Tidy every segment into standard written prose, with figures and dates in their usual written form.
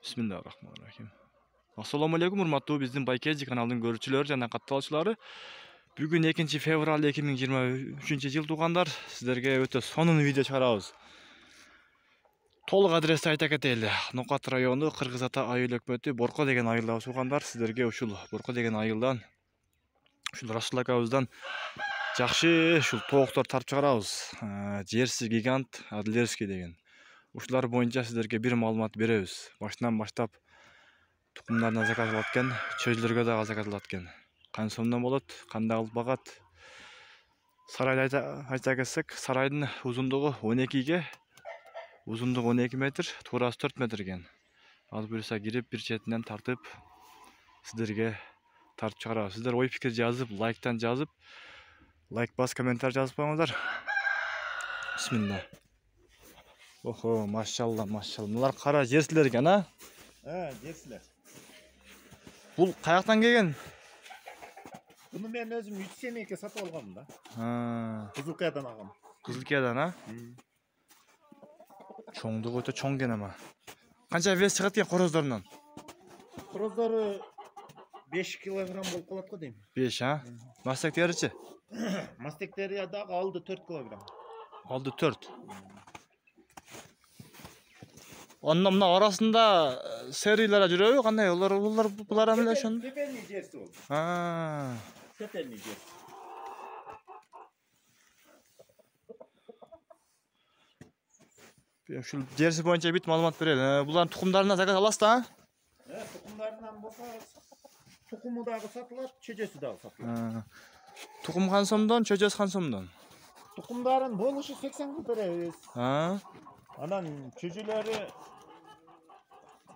Bismillahirrahmanirrahim. Assalamu alaikum урматтуу биздин Байкежи каналынын көрүүчүлөрү жана катталуучулары. Бүгүн 2 февраль 2023 жыл туугандар. Сиздерге өтө сонун видео чыгарабыз. Толук адрести айта кетели. Нокат району Кыргыз Ата айыл өкмөтү Борко деген айылда туугандар. Сиздерге ушул Борко деген айылдан ушул Расул акабыздан жакшы ушул тооктор тартып чыгарабыз. Жерси гигант Адлерский деген. Ушулар боюнча сиздерге бир маалымат беребиз. Башынан баштап тукумдарына заказ алат экен, чөжлөргө дагы заказ алат экен. Канча сомдон болот, кандай алып багат? Сарайды айта кетсек, сарайдын узундугу 12 метр, туурасы 4 метр экен. Ал буюрса кирип, бир четинен тартып, сиздерге тартып чыгарабыз. Сиздер ой пикир жазып, лайктан жазып, лайк бас, комментарий жазып коюңуздар. Бисмилла. Охо, машалла, машалла. Мулар кара жерсилер экен, а? Жерсилер. Бул каяктан келген? Bunu men özüm 3 seneke satып алганмын да. Кызылкаядан алгам. Кызылкаядан, а? Чоңдугу өтө чоң экен ама. Канча вес чыгат экен короздорунан? Короздору 5 килограмм болуп калат го дейм. 5, а? Мастектеричи? Мастектери дагы алды 4 килограмм. Алды 4. Онун мына арасында серийлер жүрөбү? Кандай булар эмне ошону? Тепельный жерси болду. Тепельный жерси. Ушул жерси боюнча бит маалымат берели. Булардын тукумдарына заказ аласыз да? Тукумдарынан болсо тукуму дагы сатылат, чөжөсү дагы сатылат. Тукум канча сомдон, чөжөсү канча сомдон? Тукумдарын болушу 80 кыл беребиз. Анан чөжөлөрү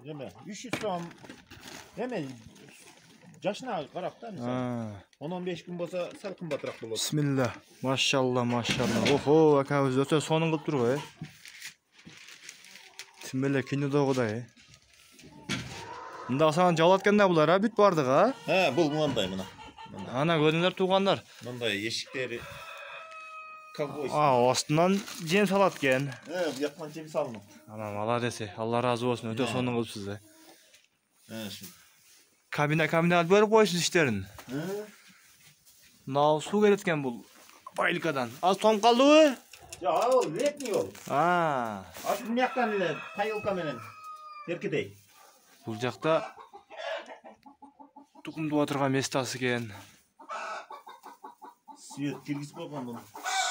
эме 300 сом. Эме жашына карап да, мисалы. 10-15 күн болсо сал кымбатыраак болот. Бисмилла. Машалла, машалла. Охо, акабыз өтө сонун кылып турбу, Тим эле кинодогудай, Мында саган жалат экен да булар, бүт бардыгы, Бул мындай мына. Ана көрүңөр туугандар. Мындай эшиктери ковбой. Астынан жем салат экен. Бу жактан жем салынат. Ана молодец, Алла разы болсун, өтө сонун кылыпсыз. Кабина берип коюшсуз иштерин. Мына суу келет экен бул байликадан. Аз том калдыбы? Жок, ал летний бол. Азыр бул жактан эле тайылка менен эркедей. Бул жакта тукумду отурган местасы экен. Свет киргизип койгон муну.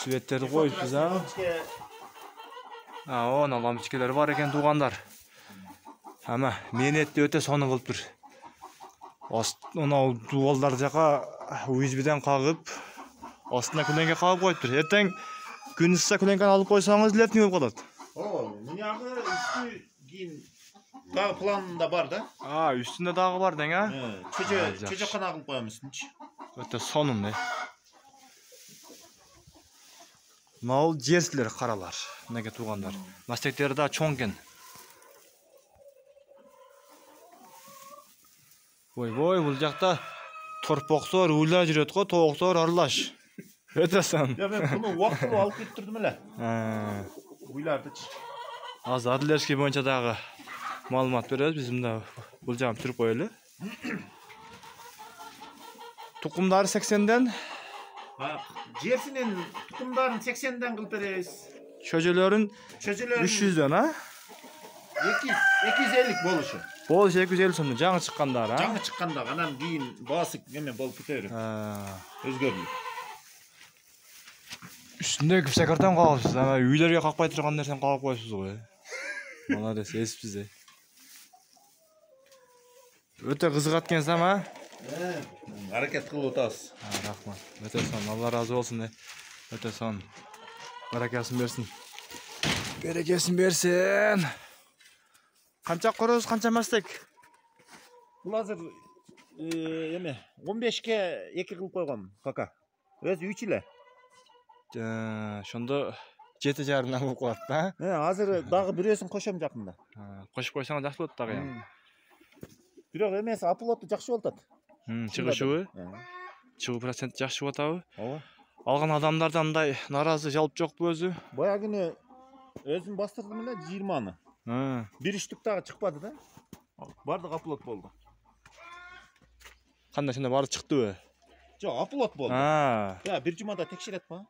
Светтерди коюпсуз, Она лампочкалар бар экен туугандар. Ама менетти өтө сонун кылыптыр. Мына дубалдар жака USB-ден кагып, астына күлөңгө кагып коюптур. Эртең күн ысса күлөңгөнү алып койсоңуз летний болуп калат. Мунягы үстү кийин дагы планында бар да. Үстүндө дагы бар дең, Чөжөккана кылып коем үстүнчү. Өтө сонун, Мына жерсилер каралар, мынакей туугандар. Мастектери да чоң экен. Ой, бул жакта торпоктор, уйлар жүрөт го, тооктор аралаш. Өтө сонун. Мен буну убактылуу алып кетип турдум эле. Уйлардычы. Азыр Адлерский боюнча дагы маалымат беребиз. Биз мында бул жагын түзүп коелу. Тукумдары 80ден. Жерсинин тукумдарын 80ден кылып беребиз. Чөжөлөрүн 300дөн, 250 болушу. 250 сомдон жаңы чыккандар, Жаңы чыкканда анан кийин баасы эме болуп кетери. Өзгөрүлүп. Үстүндө гипсокартон кагыпсыз, үйлөргө какпай турган нерсени кагып коюпсуз го. Молодец, эсипсиз. Өтө кызыгат экенсиз, Аракет кылып атабыз. Рахмат. Өтө сонун. Алла разы болсун. Өтө сонун. Баракасын берсин. Берекесин берсин. Канча короз, канча мастек? Бул азыр эме 15ке 2 кылып койгом, пока. Өзү 3 эле. Ошондо 7,5 болуп калат да. Азыр дагы бирөөсүн кошом жакында. Кошуп койсоң жакшы болот дагы. Бирок эмеси апплоду жакшы болуп атат. Чыгышыбы? Чыгуу проценти жакшы болуп атабы? Алган адамдардан мындай наразы жалп жокпу өзү? Баягы күнү өзүм бастырдым эле 20-ны. Bir Bir üçlük daha çıkmadı da. Бардық аплот болды. Кандай сенде бары чыктыбы? Жоқ, аплот болды. Я бир жумада текшерет ба?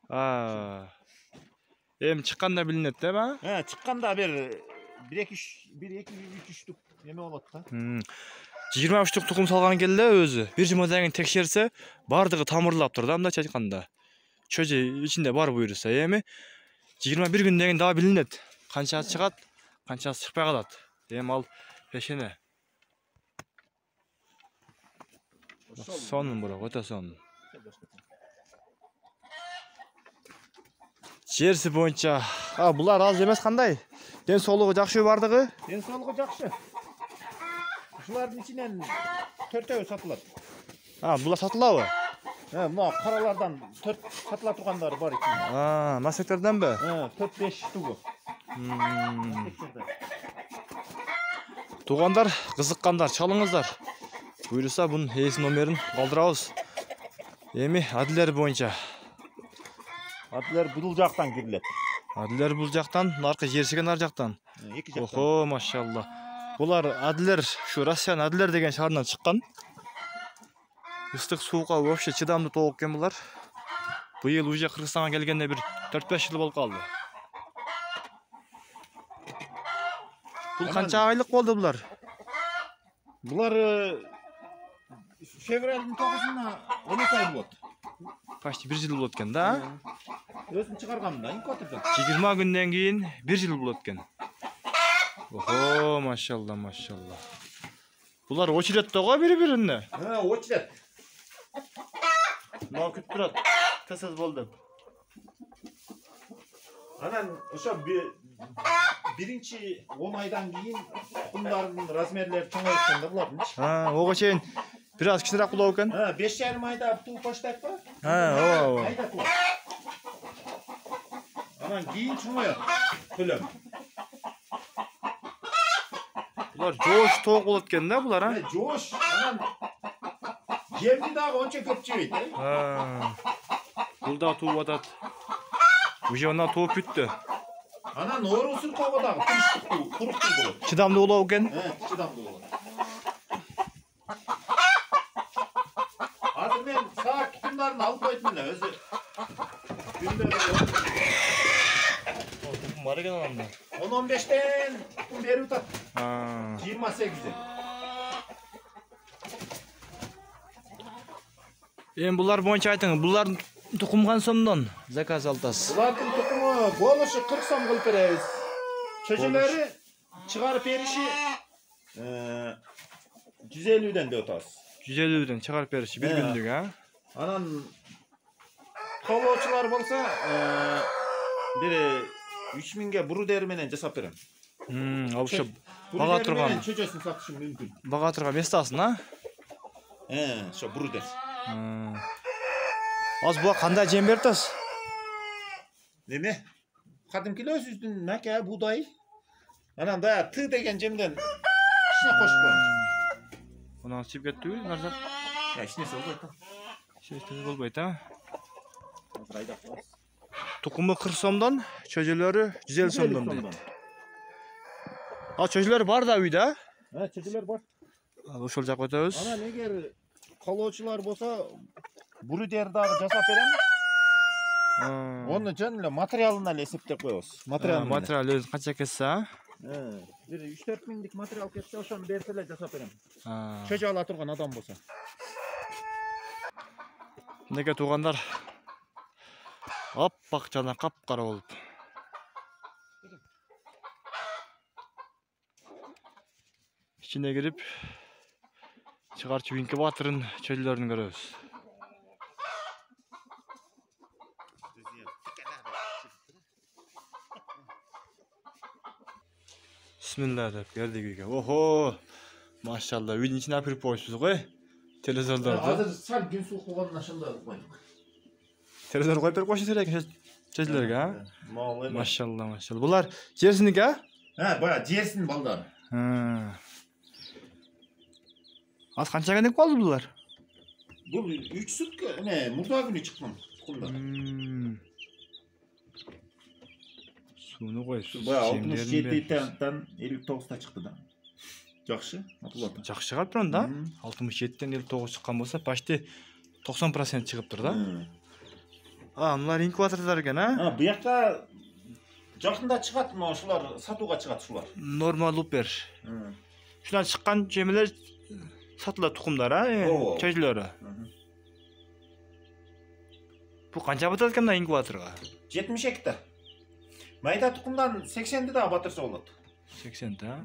Эми чыкканда билинет да ба? Чыкканда бир 1-2-3 неме болот да. 23 штук тукум салган келе өзү. Бир жумадан кийин текшерсе, бардыгы тамырлап тур да, мындайча айтканда. Чөжө ичинде бар буйруса. Эми 21 күндөн кийин дагы билинет. Канчасы чыгат, канчасы чыкпай калат. Эми ал пешене. Сонун бирок, өтө сонун. Жерси боюнча, булар аз эмес кандай? Ден соолугу жакшы бардыгы? Ден соолугу жакшы. Ушулардын ичинен 4-өө сатылат. Булар сатылабы? Мына каралардан 4 сатыла тургандары бар ичинде. Масектерденби? 4-5 штугу. Тугандар, кызыккандар, чалыңыздар. Буйруса бунун эс номерин калтырабыз. Эми адилер боюнча. Адилер бул жактан кирилет. Адилер бул жактан, аркы жерсиген ар жактан. Эки жактан. Охо, машалла. Булар адилер, ушу Россиянын Адилер деген шаарынан чыккан. Ыстык суукка вообще чыдамдуу тоок экен булар. Быйыл уже Кыргызстанга келгенде бир 4-5 жыл болуп калды. Бул канча айлык болду булар? Булар февралдын 9-уна 12 ай болот. Почти 1 жыл болот экен да? Өзүм чыгаргам да, инкуатордон. 20 күндөн кийин 1 жыл болот экен. Охо, машалла, машалла. Булар очередте го бири-бирине. Очеред. Мага күтүп турат. Тез болду. Анан ошо биринчи 10 айдан кийин тукумдардын размерлери чоңоюп экен да булардын. Ого чейин бир аз кичинерээк болот экен. 5,5 айда тууп баштайт го. Ооба. Айда тууп. Анан кийин чоңоёт. Көлөм. Булар жоош тоок болот экен да булар, Жоош. Анан жемди дагы ончо көп жебейт, Бул да тууп атат. Уже ана тууп бүттү. Анан оорусун тоого дагы туруктуу болот. Чыдамдуу болот экен. Чыдамдуу болот. Азыр мен саак тукумдарын алып койдум эле, өзү. Күндө бар экен анан. 10-15тен тукум берип атат. 28. Эми булар боюнча айтыңыз, булардын тукуму канча сомдон заказ алтасыз? Булардын тукуму болушу 40 сом кылып беребиз. Чөжөлөрү чыгарып бериши 150ден деп атабыз. 150ден чыгарып бериши бир күндүк, Анан колоочулар болсо бир 3000ге буру дери менен жасап берем. Ал ошо бага турган чөжөсүн сатышым мүмкүн. Бага турган местасын, ошо буру дер. Аз буга кандай жем берип атасыз? Неме? Кадимки өзүбүздүн маке буудай. Анан да Т деген жемден кичине кошуп коем. Мына чип кеттиби, нарса? Кичинеси болбойт да. Кичинеси болбойт, Тукуму 40 сомдон, чөжөлөрү 150 сомдон дейт. Чөжөлөр бар да үйдө? Чөжөлөр бар. Ошол жакка өтөбүз. Анан эгер колоочулар болсо, буру дер дагы жасап берем. Оны жөн эле материалына эле эсептеп коебуз. Материал өзү канча кетсе, бир 3-4 миңдик материал кетсе, ошону берсе эле жасап берем. Чөжө ала турган адам болсо. Неге туугандар аппак жана капкара болуп. İçine girip çıгарчу инкубаторын чөжөлөрүн көрөбүз. Bismillah деп келдик үйгө. Охо! Машалла, үйдүн ичине алып кирип койсуз го. Телевизордорду. Азыр сал күн суук болгондон ошондой кылып койдук. Телевизор коюп берип койсуңуз керек чөжөлөргө, Машалла, машалла. Булар жерсиники, баягы жерсинин балдары. Az kança günlük oldu bunlar? Bu 3 sutка, murda günü çıkmam tukumda. Sunu koy. Bayağı 67'den 59'ta çıktı da. Жакшы, атылат. Жакшы чыгат турган да. 67-тен 59 чыккан болсо, почти 90% чыгыптыр да. Мынар инкубаторлор экен, а? Бу жакта жакында чыгат, мына ушулар сатууга чыгат ушулар. Норма лупер. Шунан чыккан жемелер сатылат тукумдар, а? Чөжлөрү. Бу канча батат экен мына инкубаторга? 72 та. Майда тукумдан 80ди да батырса болот. 80 да?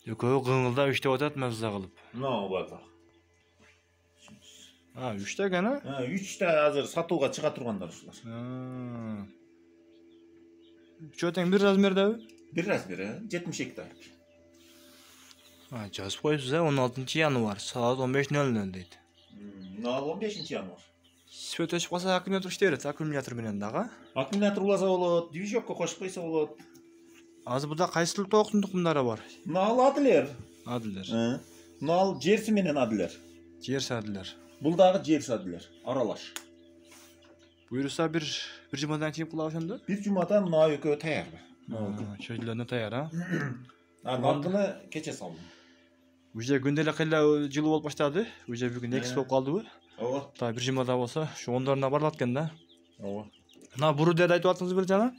Экөө кыңылдап иштеп атат маза кылып. Мына бата. 3 та экен, а? 3 та азыр сатууга чыга тургандар ушулар. Чөтең бир размердеби? Бир размер, 72 та. Жазып коюпсуз, 16 январь, саат 15:00 дейт. Мына 15 январь. Свет өчүп калса аккумулятор иштей берет, аккумулятор менен дагы. Аккумулятор уласа болот, движокко кошуп койсо болот. Азыр буда кайсыл тооктун тукумдары бар? Мына ал Адлер. Адлер. Мына ал Жерси менен Адлер. Жерси Адлер. Бул дагы Жерси Адлер, аралаш. Буюрса бир жумадан чейин кыла ошондо? Бир жумадан мына экөө таяр. Чөжлөрүнө таяр, а? Наркыны кече салдым. Уже күндө эле кыйла жылуу болуп баштады. Уже бүгүн экс болуп калдыбы? Ооба. Та бир жумада болсо, ушу ондоруна барылат экен да. Ооба. Мына бурудерди айтып аттыңыз беле жана?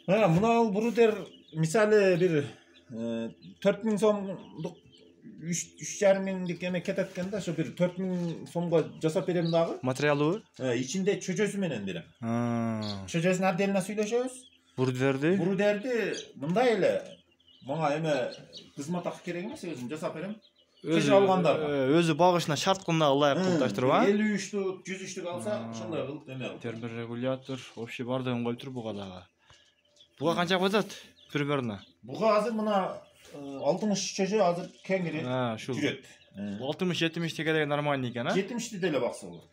Мына ал бурудер мисалы бир 4000 сомдук 3,5 миңдик эме кетет экен да, ошо бир 4000 сомго жасап берем дагы. Материалыбы? Ичинде чөчөсү менен берем. Чөчөсүн отдельно сүйлөшөбүз. Бурудерди мындай эле мага эме кызмат керек эмес, өзүм жасап берем. Өзү алгандарга. Өзү багышына шарткына ылайык кылып таштырып, а? 53 103 алса, ошондой кылып эме. Терморегулятор, общий бардыгын коюп туруп буга дагы. Буга канча батат? Примерно. Буга азыр мына 60 чөжө азыр кеңири жүрөт. 60-70 деген нормальный экен, а? 70 деле бакса болот.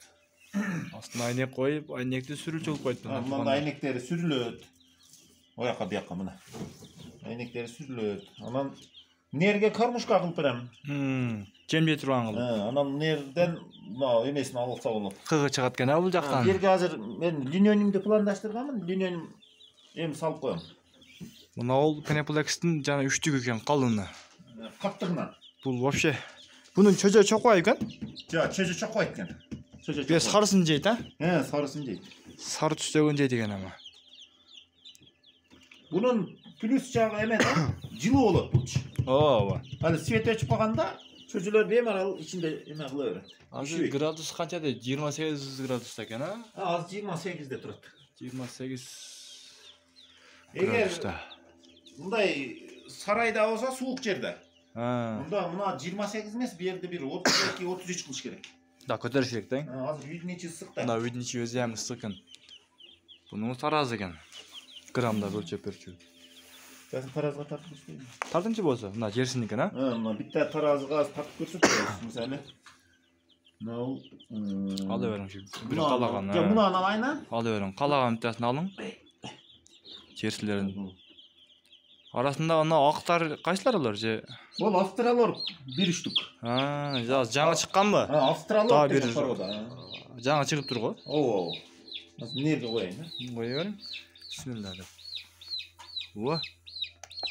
Астына айнек коюп, айнекти сүрүлчү кылып коюп. Мында айнектери сүрүлөт. Ояка бияка мына. Айнектери сүрүлөт. Анан нерге кормушка кылып берем. Жемдей турган кылып. Анан нерден мына эмесин алса болот. Кыгы чыгат экен, а бул жактан? Берге азыр мен линейнимди пландаштырганмын, линейним эми салып коем. Мына ол Peneplex-тин жана үчтүк экен, калыны. Каттыгынан. Бул вообще бунун чөжө чокпайбы экен? Жок, чөжө чокпайт экен. Бес сарысын жейт, а? Сарысын жейт. Сары түстөгөн жейт экен ама. Bunun плюс жагы эме да, жылуу болот булчу. Ооба. Аны свет өчүп калганда чөжөлөр бемарал ичинде эме кыла берет. Азыр градус канча дейт? 28 градуста экен, а? Азыр 28де турат. 28 Эгер мындай сарайда болсо суук жерде. Мында мына 28 эмес, бу жерде бир 32-33 кылыш керек. Да, көтөрүш керек да. Азыр үйдүн ичи ысык да. Мына үйдүн ичи өзү эми ысык экен. Бунун таразы экен. Граммда өлчөп берчү. Жазын таразыга тартып көрсөйбү. Тартынчы болсо, мына жерсин экен, а? Мына битте таразыга тартып көрсөтөбүз, мисалы. Мына ала бериң шу. Бир калаган. Жок, муну алайын. Ала бериң. Калаган биттесин алың. Жерсилерин. Арасында ана актар кайсылар алар же? Бул австралор 1-3 түк. Жаңы чыкканбы? Австралор бир порода. жаңы чыгып тур го. Ооба. Нерге коеюн, Кое бериң. Бисмилла деп. О.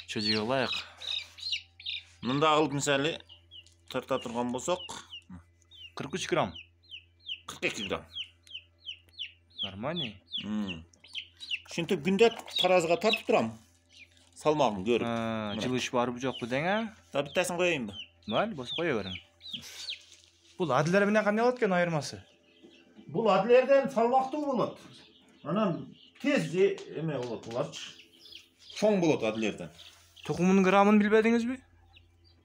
Чөжөгө ылайык. Мында кылып мисалы тарта турган болсок, 43 грамм. 42 грамм. Нормальный. Ушинтип күндө таразыга тартып турам. Салмагын көрүп. Жылыш барбы жокпу дең, Да биттесин коеюнбу? Майли болсо кое бериң. Бул Адлер менен кандай болот экен айырмасы? Бул Адлерден салмактуу болот. Анан тез эме болот буларчы. Чоң болот Адлерден. Тукумунун граммын билбедиңизби?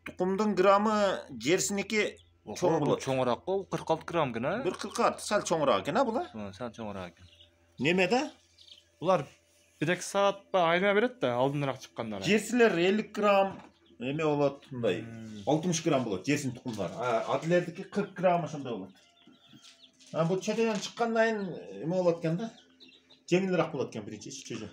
Тукумдун граммы жерсиники чоң болот. Чоңураак го, 46 грамм экен, а? 46, сал чоңураак экен, була? Сал чоңураак экен. Немеде? Булар 1-2 саатта айырма берет да, алдыныраак чыккандары. Жерсилер 50 грамм эме болот, мындай. 60 грамм болот жерсин тукумдары. Адлердики 40 грамм ошондой болот. Бул чөжөдөн чыккандан кийин эме болот экен да. Жеңилирээк болот экен биринчи чөжө.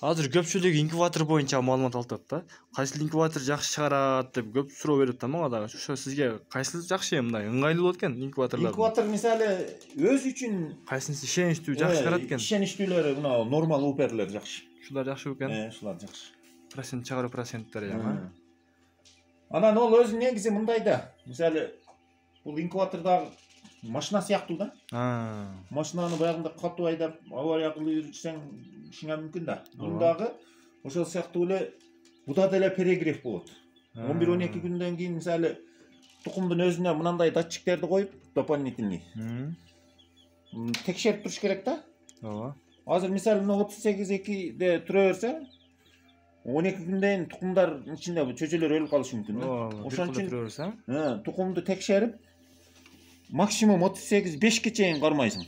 Азыр көпчүлүк инкубатор боюнча маалымат алтат да. Кайсыл инкубатор жакшы чыгарат деп көп суроо берет да мага дагы. Ошо сизге кайсыл жакшы мындай ыңгайлуу болот экен инкубаторлар? Инкубатор мисалы өзү үчүн кайсынысы ишеничтүү жакшы чыгарат экен? Ишеничтүүлөрү мына нормал уперлер жакшы. Ушулар жакшы экен. Ушулар жакшы. Процент чыгаруу проценттери яңа. Анан ол өзү негизи мындай да. Мисалы, бул инкубатордагы машина сыяктуу да. Машинаны баягында катуу айдап, авария кылып жүрсөң ишиңе мүмкүн да. Бундагы ошол сыяктуу эле буда деле перегрев болот. 11-12 күндөн кийин мисалы тукумдун өзүнө мынандай датчиктерди коюп, дополнительный. Текшерип туруш керек да. Ооба. Азыр мисалы 38-2де тура берсе, 12 күндөн тукумдар ичинде чөчөлөр өлүп калышы мүмкүн да. Ошон үчүн тукумду текшерип, максимум 38-5ке чейин кармайсың.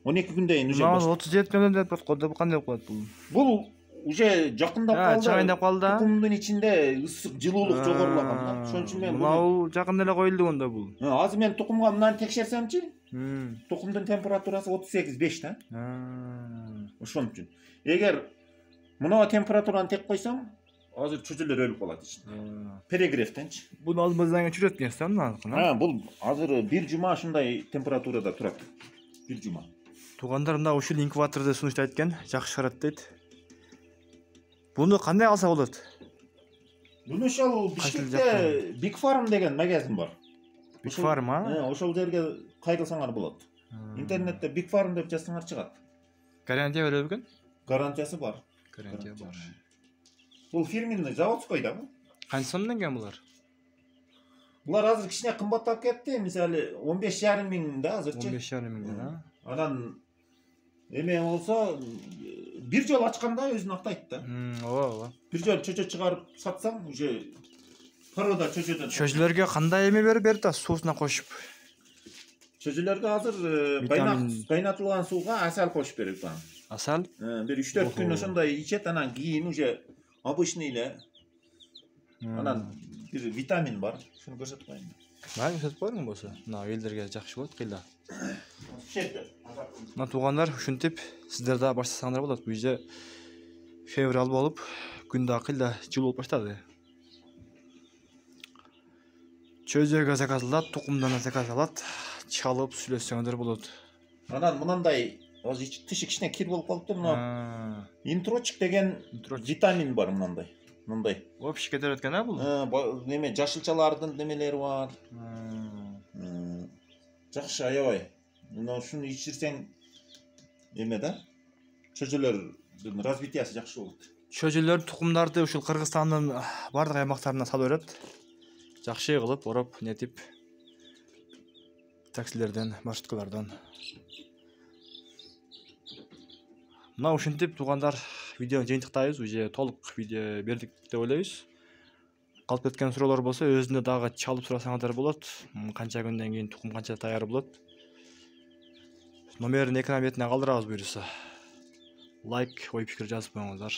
12 күндөн уже. 37 күндөн деп кандай болуп калат бул? Бул уже жакындап калды. Чагындап калды. Тукумдун ичинде ысык, жылуулук жогорулаган да. Ошон үчүн мен бул жакында эле коюлду онда бул. Азыр мен тукумга мынаны текшерсемчи, тукумдун температурасы 38-5 да. Ошон үчүн. Эгер мына температураны тек койсоң, азыр чөчөлөр өлүп калат ичинде. Перегревтенчи. Буну албаздан чүрөт экенсиң да. Бул азыр 1 жума ушундай температурада турат. 1 жума. Туугандар мына ушул инкубаторду сунуштайт экен, жакшы чыгарат дейт. Буну кандай алса болот? Буну ошол Бишкекте Big Farm деген магазин бар. Big Farm, ошол жерге кайрылсаңар болот. Интернетте Big Farm деп жазсаңар чыгат. Гарантия берет экен? Гарантиясы бар. Гарантия бар. Бул фирменный, заводской да бу. Канча сомдон келген булар? Булар азыр кичине кымбаттап кетти. Мисалы 15,5 миң да азырчы. 15,5 миң да. Анан эме болсо бир жол ачканда өзүн актайт да. Ооба. Бир жол чөчө чыгарып сатсаң, уже парода чөчөдөн. Чөчөлөргө кандай эме берет да, суусуна кошуп? Чөчөлөргө азыр кайнатылган сууга асал кошуп берет бана. Асал? Бир 3-4 күн ошондой ичет, анан кийин уже обычный эле. Анан бир витамин бар. Шуну көрсөтүп коеюн. Мага көрсөтүп коюң болсо. Мына элдерге жакшы болот кыйла. Мына туугандар, ушинтип сиздер да баштасаңдар болот. Бул же февраль болуп, күн да кыйла жылуу болуп баштады. Чөйзөгө заказлап, тукумдан заказлап, чалып сүйлөшсөңдөр болот. Анан мындай тиши кичине кир болуп калыптыр, но интрочик деген витамин бар мындай. Вообще кетер экен бул? Неме жашылчалардын немелери бар. Жакшы аябай. Мына ушуну ичирсең эме да, чөчөлөрдүн развитиясы жакшы болот. Чөчөлөр тукумдарды ушул Кыргызстандын бардык аймактарына салып берет. Жакшы кылып, ороп, нетип таксилерден, маршруткалардан. Мына ушинтип туугандар видеону жыйынтыктайбыз, уже толук видео бердик деп ойлойбуз. Калып кеткен суроолор болсо өзүнө дагы чалып сурасаңыздар болот. Канча күндөн кийин тукум канча даяр болот. Номерин экран бетине калтырабыз буюрса. Лайк, ой пикир жазып коюңуздар.